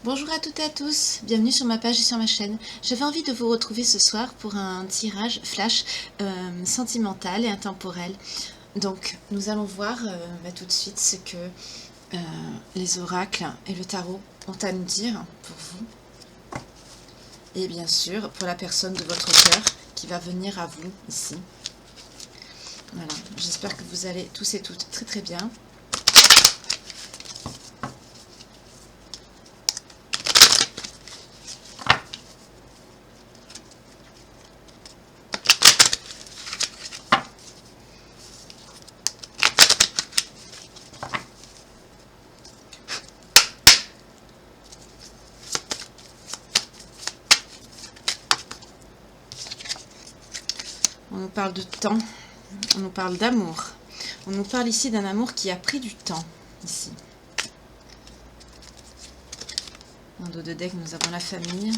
Bonjour à toutes et à tous, bienvenue sur ma page et sur ma chaîne. J'avais envie de vous retrouver ce soir pour un tirage flash sentimental et intemporel. Donc nous allons voir tout de suite ce que les oracles et le tarot ont à nous dire pour vous. Et bien sûr pour la personne de votre cœur qui va venir à vous ici. Voilà, j'espère que vous allez tous et toutes très très bien. On nous parle de temps, on nous parle d'amour. On nous parle ici d'un amour qui a pris du temps, ici. En dos de deck, nous avons la famille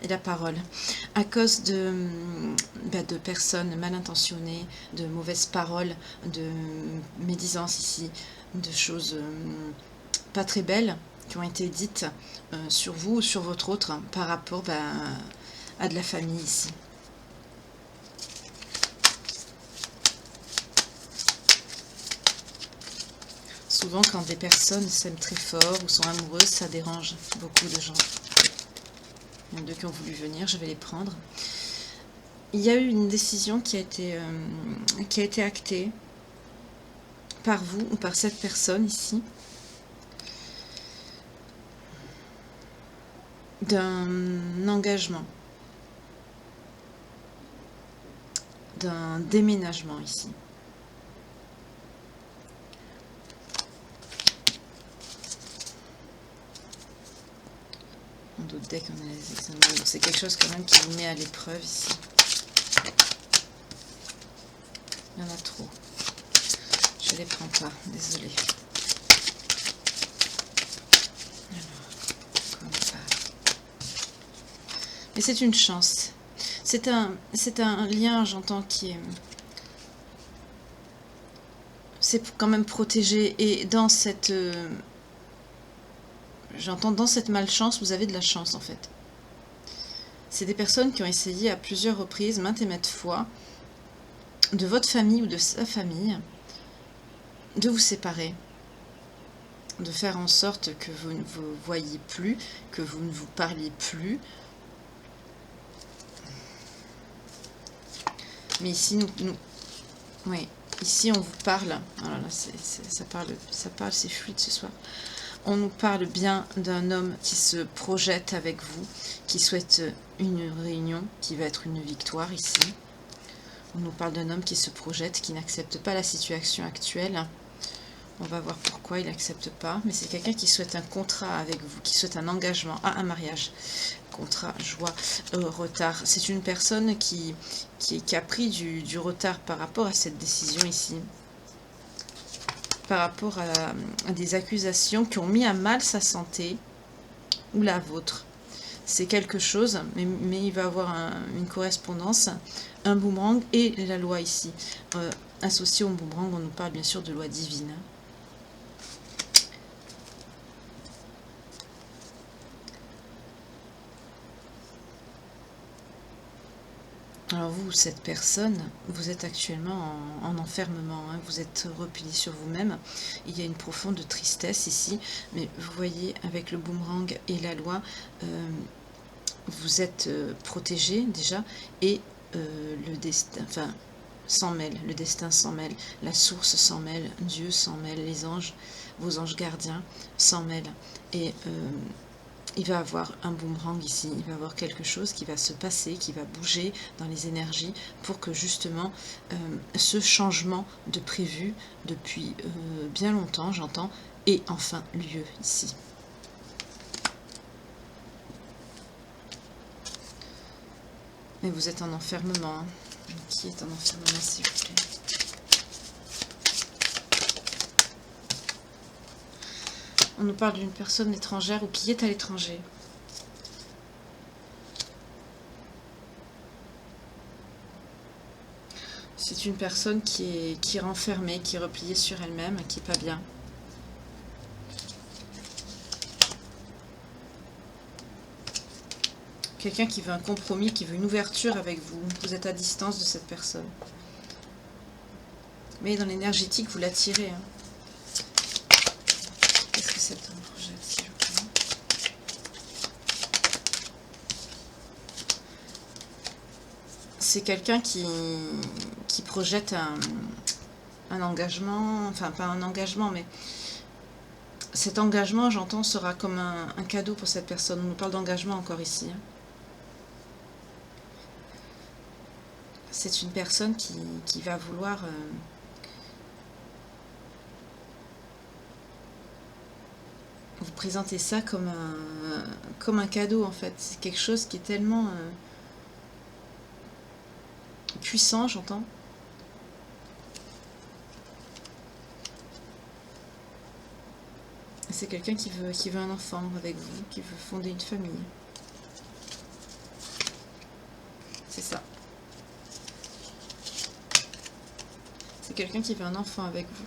et la parole. À cause de personnes mal intentionnées, de mauvaises paroles, de médisances ici, de choses pas très belles qui ont été dites sur vous ou sur votre autre par rapport à de la famille ici. Souvent, quand des personnes s'aiment très fort ou sont amoureuses, ça dérange beaucoup de gens. Il y en a deux qui ont voulu venir, je vais les prendre. Il y a eu une décision qui a été actée par vous ou par cette personne ici, d'un engagement, d'un déménagement ici. En d'autres decks, on a les examens. C'est quelque chose quand même qui vous met à l'épreuve ici. Il y en a trop. Je ne les prends pas, désolée. Alors, comme ça. Mais c'est une chance. C'est un lien, j'entends, qui est... C'est quand même protégé. Et dans cette... J'entends, dans cette malchance, vous avez de la chance, en fait. C'est des personnes qui ont essayé à plusieurs reprises, maintes et maintes fois, de votre famille ou de sa famille, de vous séparer, de faire en sorte que vous ne vous voyiez plus, que vous ne vous parliez plus. Mais ici, oui, ici on vous parle. Oh là là, ça parle, c'est fluide ce soir. On nous parle bien d'un homme qui se projette avec vous, qui souhaite une réunion, qui va être une victoire ici. On nous parle d'un homme qui se projette, qui n'accepte pas la situation actuelle. On va voir pourquoi il n'accepte pas. Mais c'est quelqu'un qui souhaite un contrat avec vous, qui souhaite un engagement, un mariage. Contrat, joie, retard. C'est une personne qui a pris du retard par rapport à cette décision ici. Par rapport à des accusations qui ont mis à mal sa santé ou la vôtre. C'est quelque chose, mais il va avoir une correspondance, un boomerang et la loi ici. Associé au boomerang, on nous parle bien sûr de loi divine. Alors vous, cette personne, vous êtes actuellement en enfermement, hein, vous êtes replié sur vous-même. Il y a une profonde tristesse ici, mais vous voyez, avec le boomerang et la loi, vous êtes protégé déjà, et le destin, enfin, s'en mêle, le destin s'en mêle, la source s'en mêle, Dieu s'en mêle, les anges, vos anges gardiens s'en mêlent, et il va avoir un boomerang ici, il va avoir quelque chose qui va se passer, qui va bouger dans les énergies pour que justement ce changement de prévu depuis bien longtemps, j'entends, ait enfin lieu ici. Mais vous êtes en enfermement, hein. Qui est en enfermement, s'il vous plaît? On nous parle d'une personne étrangère ou qui est à l'étranger. C'est une personne qui est renfermée, qui est repliée sur elle-même, qui n'est pas bien. Quelqu'un qui veut un compromis, qui veut une ouverture avec vous. Vous êtes à distance de cette personne. Mais dans l'énergétique, vous l'attirez. Hein. Qu'est-ce que cet homme projette, s'il vous plaît? C'est quelqu'un qui projette un engagement, enfin pas un engagement, mais cet engagement, j'entends, sera comme un cadeau pour cette personne. On nous parle d'engagement encore ici. Hein. C'est une personne qui va vouloir... vous présenter ça comme un cadeau, en fait. C'est quelque chose qui est tellement puissant, j'entends. C'est quelqu'un qui veut un enfant avec vous, qui veut fonder une famille. C'est ça. C'est quelqu'un qui veut un enfant avec vous.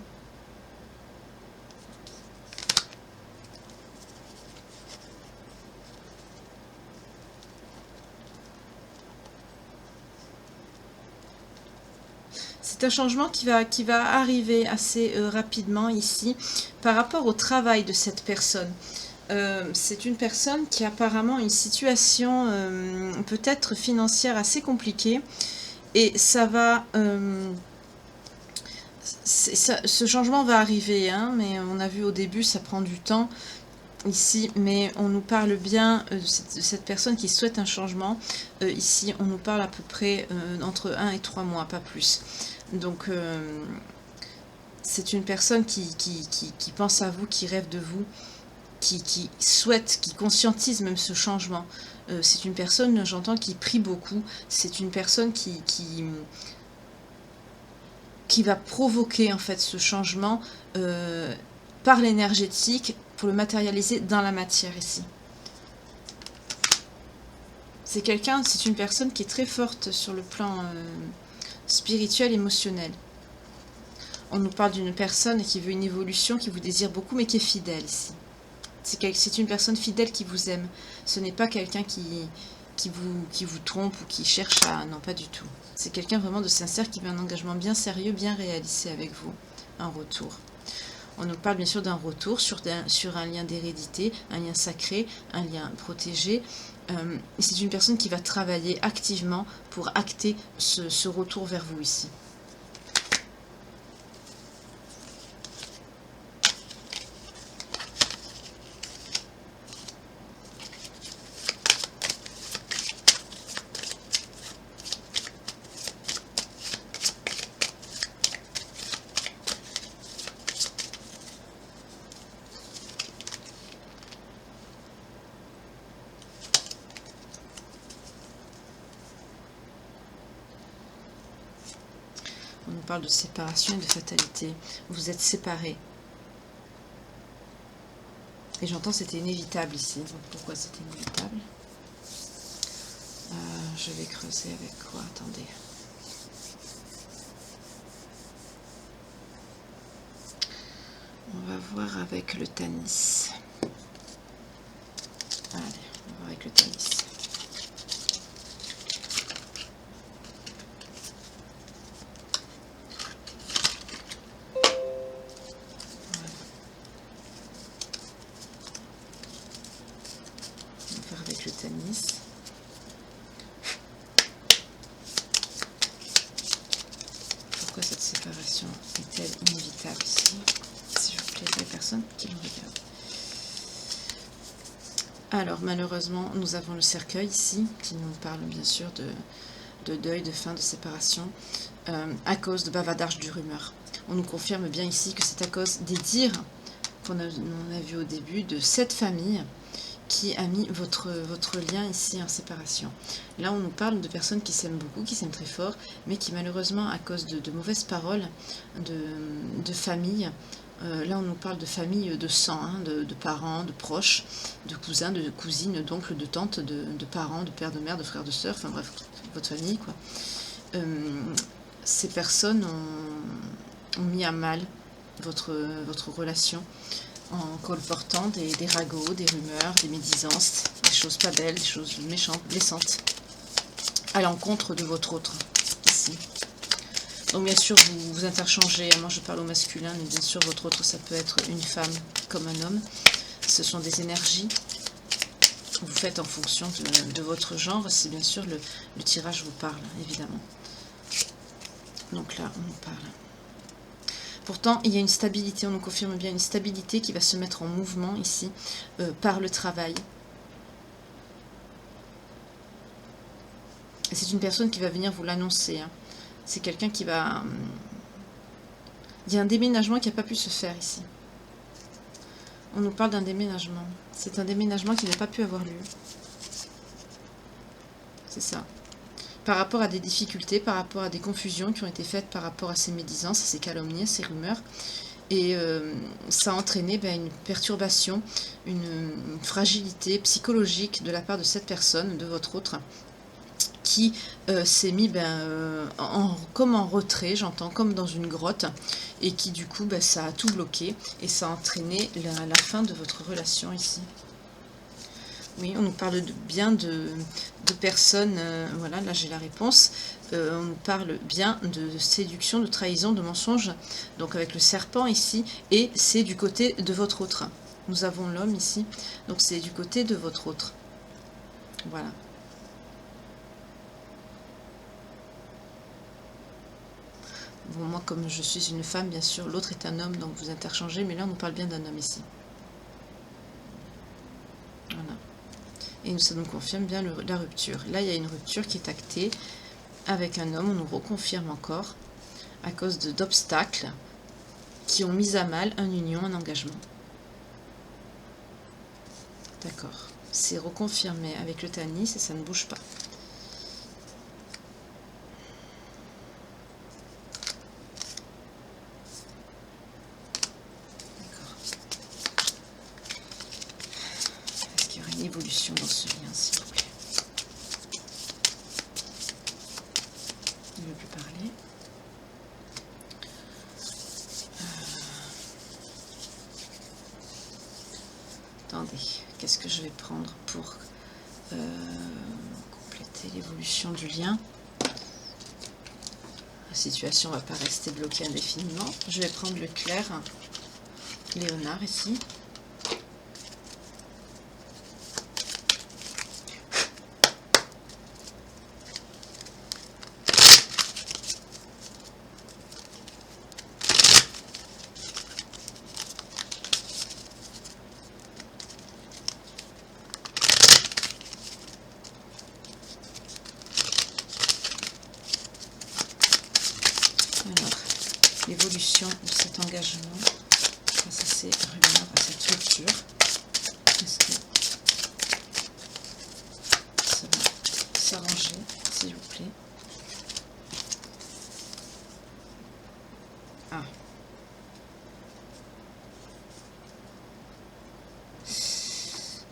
C'est un changement qui va arriver assez rapidement ici par rapport au travail de cette personne. C'est une personne qui a apparemment une situation peut-être financière assez compliquée et ça va... ce changement va arriver, hein, mais on a vu au début, ça prend du temps ici, mais on nous parle bien de cette personne qui souhaite un changement. Ici, on nous parle à peu près entre 1 et 3 mois, pas plus. Donc, c'est une personne qui pense à vous, qui rêve de vous, qui souhaite, qui conscientise même ce changement. C'est une personne, j'entends, qui prie beaucoup. C'est une personne qui va provoquer en fait ce changement par l'énergétique pour le matérialiser dans la matière ici. C'est une personne qui est très forte sur le plan spirituel, émotionnel. On nous parle d'une personne qui veut une évolution, qui vous désire beaucoup, mais qui est fidèle ici. C'est une personne fidèle qui vous aime. Ce n'est pas quelqu'un qui vous trompe ou qui cherche à... Non, pas du tout. C'est quelqu'un vraiment de sincère qui veut un engagement bien sérieux, bien réalisé avec vous. Un retour. On nous parle bien sûr d'un retour sur un lien d'hérédité, un lien sacré, un lien protégé. C'est une personne qui va travailler activement pour acter ce retour vers vous ici. On nous parle de séparation et de fatalité. Vous êtes séparés. Et j'entends c'était inévitable ici. Donc pourquoi c'était inévitable? Je vais creuser avec quoi? Attendez. On va voir avec le Tanis. Allez, on va voir avec le Tanis. Le Tanis. Pourquoi cette séparation est-elle inévitable ici? S'il vous plaît, les personnes qui me regardent. Alors, malheureusement, nous avons le cercueil ici, qui nous parle bien sûr de deuil, de fin, de séparation, à cause de bavardage du rumeur. On nous confirme bien ici que c'est à cause des dires qu'on a vu au début de cette famille qui a mis votre lien ici en séparation. Là, on nous parle de personnes qui s'aiment beaucoup, qui s'aiment très fort, mais qui malheureusement, à cause de mauvaises paroles, de famille, là on nous parle de famille de sang, hein, de parents, de proches, de cousins, de cousines, d'oncles, de tantes, de parents, de pères, de mères, de frères, de sœurs, enfin bref, votre famille, quoi. Ces personnes ont mis à mal votre relation, en colportant des ragots, des rumeurs, des médisances, des choses pas belles, des choses méchantes, blessantes, à l'encontre de votre autre, ici. Donc bien sûr, vous interchangez, moi je parle au masculin, mais bien sûr votre autre, ça peut être une femme comme un homme. Ce sont des énergies. Vous faites en fonction de votre genre, si bien sûr le tirage vous parle, évidemment. Donc là, on nous parle. Pourtant, il y a une stabilité, on nous confirme bien une stabilité qui va se mettre en mouvement ici, par le travail. Et c'est une personne qui va venir vous l'annoncer. Hein. C'est quelqu'un qui va... Il y a un déménagement qui n'a pas pu se faire ici. On nous parle d'un déménagement. C'est un déménagement qui n'a pas pu avoir lieu. C'est ça. Par rapport à des difficultés, par rapport à des confusions qui ont été faites par rapport à ces médisances, à ces calomnies, à ces rumeurs. Et ça a entraîné une perturbation, une fragilité psychologique de la part de cette personne, de votre autre, qui s'est mis comme en retrait, j'entends, comme dans une grotte, et qui du coup, ça a tout bloqué, et ça a entraîné la fin de votre relation ici. Oui, on nous parle bien de personnes, voilà, là j'ai la réponse, on nous parle bien de séduction, de trahison, de mensonge, donc avec le serpent ici, et c'est du côté de votre autre. Nous avons l'homme ici, donc c'est du côté de votre autre. Voilà. Bon, moi comme je suis une femme, bien sûr, l'autre est un homme, donc vous interchangez, mais là on nous parle bien d'un homme ici. Voilà. Et ça nous confirme bien la rupture. Là, il y a une rupture qui est actée avec un homme. On nous reconfirme encore à cause d'obstacles qui ont mis à mal une union, un engagement. D'accord. C'est reconfirmé avec le Tanis et ça ne bouge pas. D'accord. Est-ce qu'il y aura une évolution dans ce lien, s'il vous plaît? Il ne veut plus parler. Attendez, qu'est-ce que je vais prendre pour compléter l'évolution du lien? La situation ne va pas rester bloquée indéfiniment. Je vais prendre le clair, Léonard ici. L'évolution de cet engagement face à ces rumeurs, à cette rupture. Est-ce que ça va s'arranger, s'il vous plaît? Ah.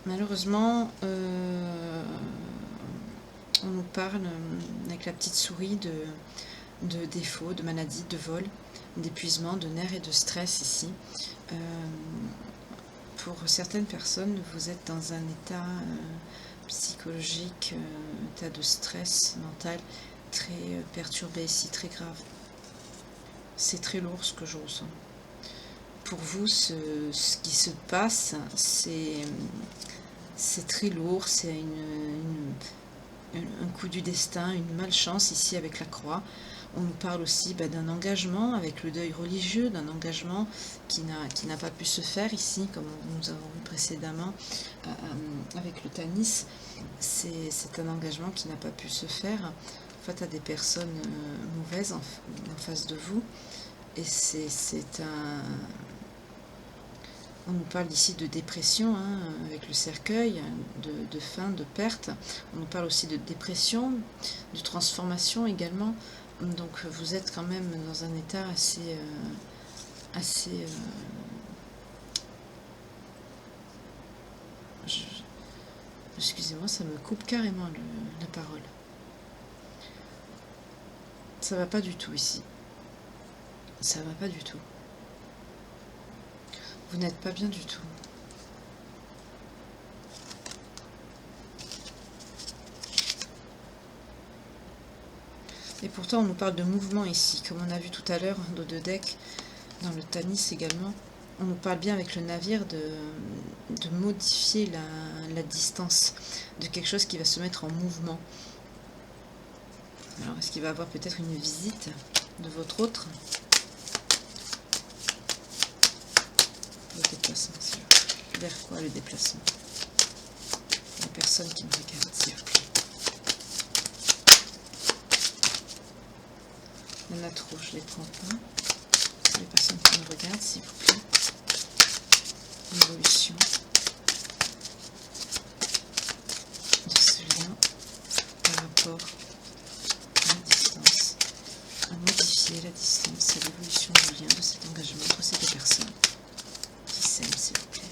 Malheureusement, on nous parle avec la petite souris de défauts, de maladies, de vol, d'épuisement, de nerfs et de stress ici. Pour certaines personnes, vous êtes dans un état psychologique, état de stress mental très perturbé ici, très grave. C'est très lourd ce que je ressens. Pour vous, ce qui se passe, c'est très lourd, c'est un coup du destin, une malchance ici avec la croix. On nous parle aussi d'un engagement avec le deuil religieux, d'un engagement qui n'a pas pu se faire ici, comme nous avons vu précédemment avec le Tanis. C'est un engagement qui n'a pas pu se faire face à des personnes mauvaises en face de vous. Et c'est un... On nous parle ici de dépression, hein, avec le cercueil, de fin, de perte. On nous parle aussi de dépression, de transformation également. Donc vous êtes quand même dans un état assez excusez-moi, ça me coupe carrément la parole. Ça va pas du tout ici. Ça va pas du tout. Vous n'êtes pas bien du tout. Et pourtant, on nous parle de mouvement ici, comme on a vu tout à l'heure, dans deux decks, dans le Tamis également. On nous parle bien avec le navire de modifier la distance, de quelque chose qui va se mettre en mouvement. Alors, est-ce qu'il va y avoir peut-être une visite de votre autre? Le déplacement, s'il vous plaît. Vers quoi le déplacement? La personne qui me regarde, s'il vous plaît. Il y en a trop, je les prends pas. Les personnes qui me regardent, s'il vous plaît. L'évolution de ce lien par rapport à la distance, à modifier la distance et l'évolution du lien de cet engagement entre ces deux personnes qui s'aiment, s'il vous plaît.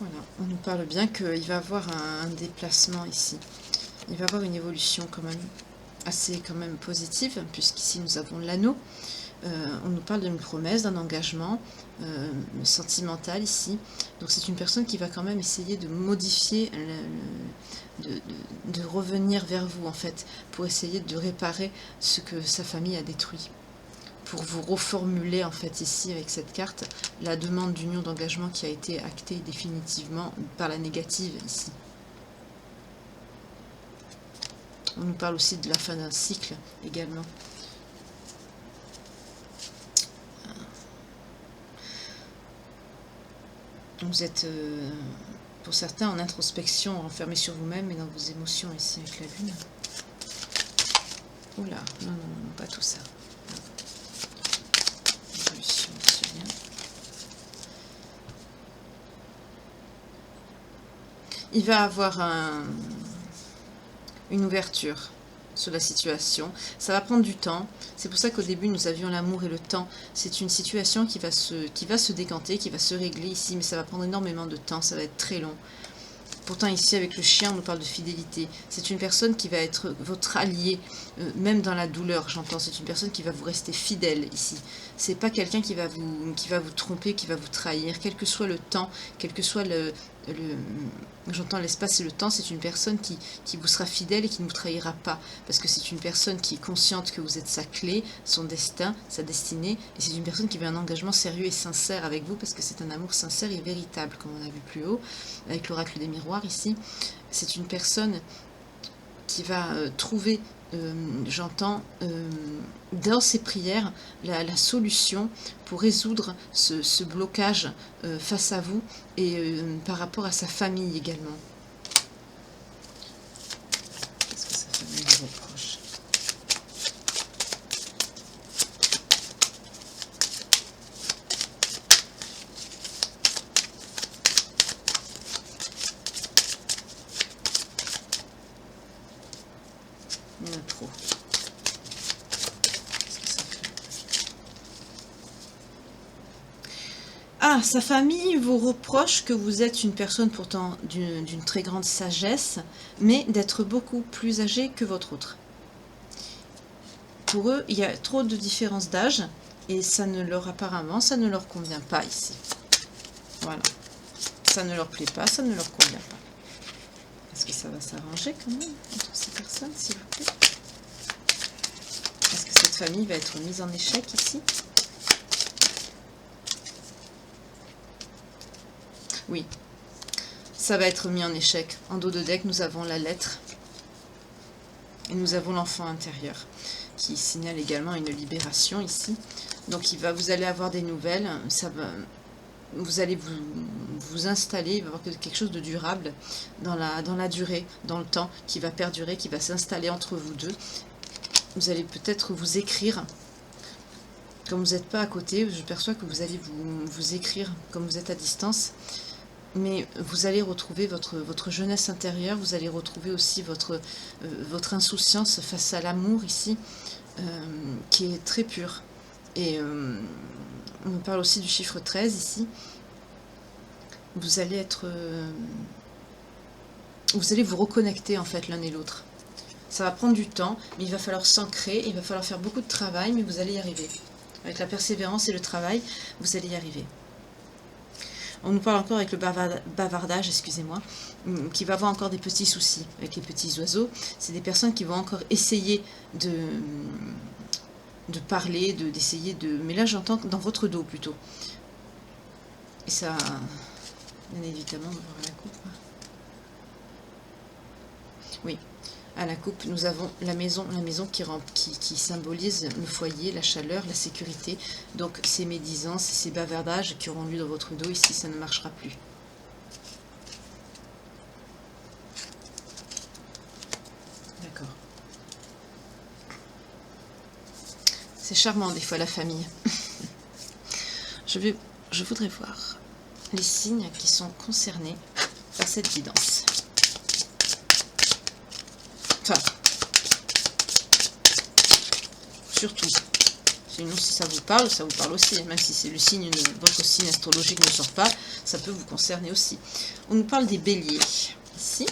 Voilà, on nous parle bien qu'il va y avoir un déplacement ici. Il va y avoir une évolution quand même assez positive, puisqu'ici nous avons l'anneau. On nous parle d'une promesse, d'un engagement sentimental ici. Donc c'est une personne qui va quand même essayer de modifier, de revenir vers vous en fait, pour essayer de réparer ce que sa famille a détruit. Pour vous reformuler en fait ici avec cette carte la demande d'union d'engagement qui a été actée définitivement par la négative ici. On nous parle aussi de la fin d'un cycle également. Vous êtes pour certains en introspection, enfermés sur vous-même et dans vos émotions ici avec la lune. Oula, non, pas tout ça. Il va avoir une ouverture sur la situation. Ça va prendre du temps. C'est pour ça qu'au début, nous avions l'amour et le temps. C'est une situation qui va se décanter, qui va se régler ici, mais ça va prendre énormément de temps. Ça va être très long. Pourtant, ici, avec le chien, on nous parle de fidélité. C'est une personne qui va être votre allié, même dans la douleur, j'entends. C'est une personne qui va vous rester fidèle ici. C'est pas quelqu'un qui va vous tromper, qui va vous trahir, quel que soit le temps, quel que soit j'entends l'espace et le temps, c'est une personne qui vous sera fidèle et qui ne vous trahira pas. Parce que c'est une personne qui est consciente que vous êtes sa clé, son destin, sa destinée. Et c'est une personne qui veut un engagement sérieux et sincère avec vous, parce que c'est un amour sincère et véritable, comme on a vu plus haut, avec l'oracle des miroirs ici. C'est une personne qui va trouver, j'entends, dans ses prières, la solution pour résoudre ce blocage face à vous et par rapport à sa famille également. Qu'est-ce que sa famille lui reproche? Il y en a trop. Qu'est-ce que ça fait? Ah, sa famille vous reproche que vous êtes une personne pourtant d'une très grande sagesse, mais d'être beaucoup plus âgée que votre autre. Pour eux, il y a trop de différence d'âge, et apparemment, ça ne leur convient pas ici. Voilà. Ça ne leur plaît pas, ça ne leur convient pas. Est-ce que ça va s'arranger quand même entre ces personnes, s'il vous plaît? Est-ce que cette famille va être mise en échec ici? Oui, ça va être mis en échec. En dos de deck, nous avons la lettre et nous avons l'enfant intérieur qui signale également une libération ici. Donc vous allez avoir des nouvelles, vous allez vous installer, il va y avoir quelque chose de durable dans la durée, dans le temps, qui va perdurer, qui va s'installer entre vous deux. Vous allez peut-être vous écrire. Comme vous n'êtes pas à côté, je perçois que vous allez vous écrire comme vous êtes à distance. Mais vous allez retrouver votre jeunesse intérieure, vous allez retrouver aussi votre insouciance face à l'amour ici, qui est très pur. Et on me parle aussi du chiffre 13 ici. Vous allez vous reconnecter en fait l'un et l'autre. Ça va prendre du temps, mais il va falloir s'ancrer, il va falloir faire beaucoup de travail, mais vous allez y arriver. Avec la persévérance et le travail, vous allez y arriver. On nous parle encore avec le bavardage, excusez-moi, qui va avoir encore des petits soucis avec les petits oiseaux. C'est des personnes qui vont encore essayer de parler, d'essayer de... Mais là, j'entends dans votre dos, plutôt. Et ça... Bien évidemment, on va voir la coupe. Oui. À la coupe, nous avons la maison qui symbolise le foyer, la chaleur, la sécurité. Donc ces médisances, ces bavardages qui auront lieu dans votre dos, ici, ça ne marchera plus. D'accord. C'est charmant des fois la famille. Je voudrais voir les signes qui sont concernés par cette guidance. Enfin, surtout. Sinon, si ça vous parle aussi. Même si c'est votre signe astrologique ne sort pas, ça peut vous concerner aussi. On nous parle des béliers. Ici.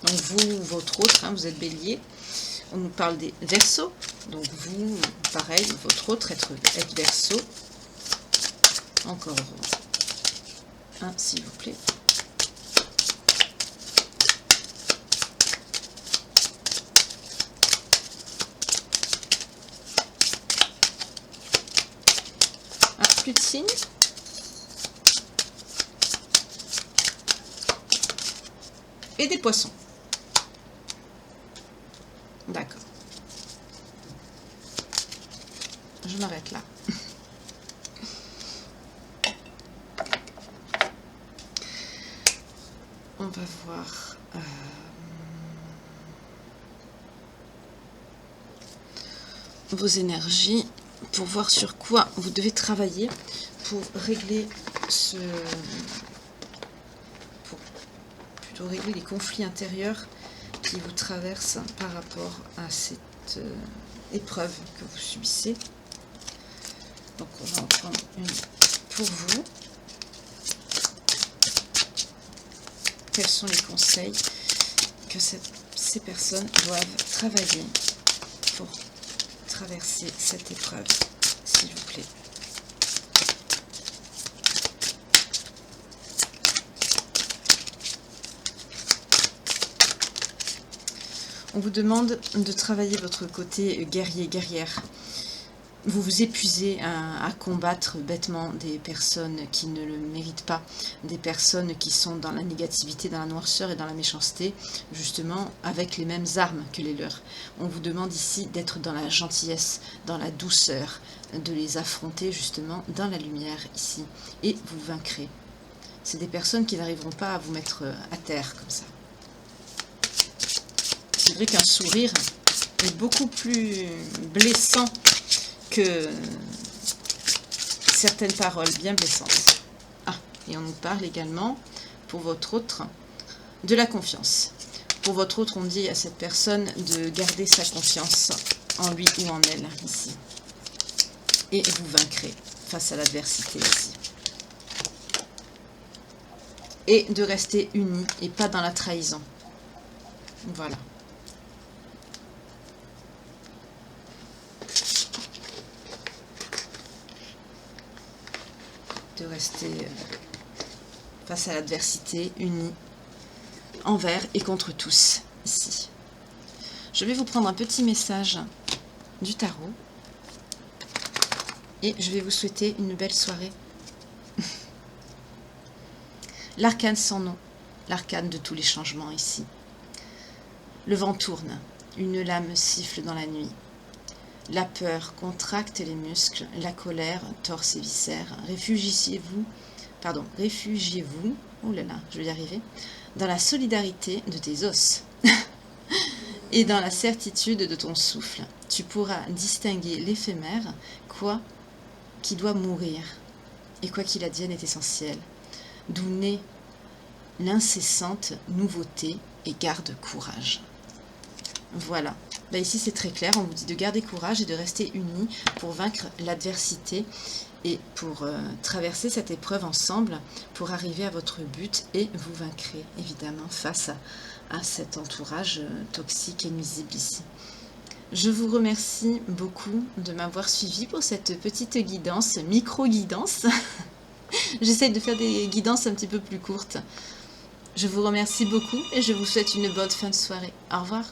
Donc vous, votre autre, vous êtes bélier. On nous parle des Verseaux. Donc vous, pareil, votre autre être Verseau. Encore un, s'il vous plaît. Ah, plus de signes. Et des poissons. D'accord. Je m'arrête là. On va voir vos énergies pour voir sur quoi vous devez travailler pour régler plutôt régler les conflits intérieurs qui vous traversent par rapport à cette épreuve que vous subissez. Donc on va en prendre une pour vous. Quels sont les conseils que ces personnes doivent travailler pour traverser cette épreuve, s'il vous plaît? On vous demande de travailler votre côté guerrier, guerrière. Vous vous épuisez à combattre bêtement des personnes qui ne le méritent pas, des personnes qui sont dans la négativité, dans la noirceur et dans la méchanceté, justement avec les mêmes armes que les leurs. On vous demande ici d'être dans la gentillesse, dans la douceur, de les affronter justement dans la lumière ici, et vous vaincrez. C'est des personnes qui n'arriveront pas à vous mettre à terre comme ça. C'est vrai qu'un sourire est beaucoup plus blessant que certaines paroles bien blessantes. Ah, et on nous parle également, pour votre autre, de la confiance. Pour votre autre, on dit à cette personne de garder sa confiance en lui ou en elle, ici. Et vous vaincrez face à l'adversité, ici. Et de rester unis et pas dans la trahison. Voilà. De rester face à l'adversité, unis envers et contre tous, ici. Je vais vous prendre un petit message du tarot et je vais vous souhaiter une belle soirée. L'arcane sans nom, l'arcane de tous les changements ici. Le vent tourne, une lame siffle dans la nuit. La peur contracte les muscles, la colère torse ses viscères. Réfugiez-vous, oh là là, je vais y arriver, dans la solidarité de tes os et dans la certitude de ton souffle. Tu pourras distinguer l'éphémère, quoi qui doit mourir, et quoi qu'il advienne est essentiel, d'où naît l'incessante nouveauté et garde courage. Voilà. Là, ici, c'est très clair. On vous dit de garder courage et de rester unis pour vaincre l'adversité et pour traverser cette épreuve ensemble, pour arriver à votre but, et vous vaincrez, évidemment, face à cet entourage toxique et nuisible ici. Je vous remercie beaucoup de m'avoir suivi pour cette petite guidance, micro-guidance. J'essaie de faire des guidances un petit peu plus courtes. Je vous remercie beaucoup et je vous souhaite une bonne fin de soirée. Au revoir.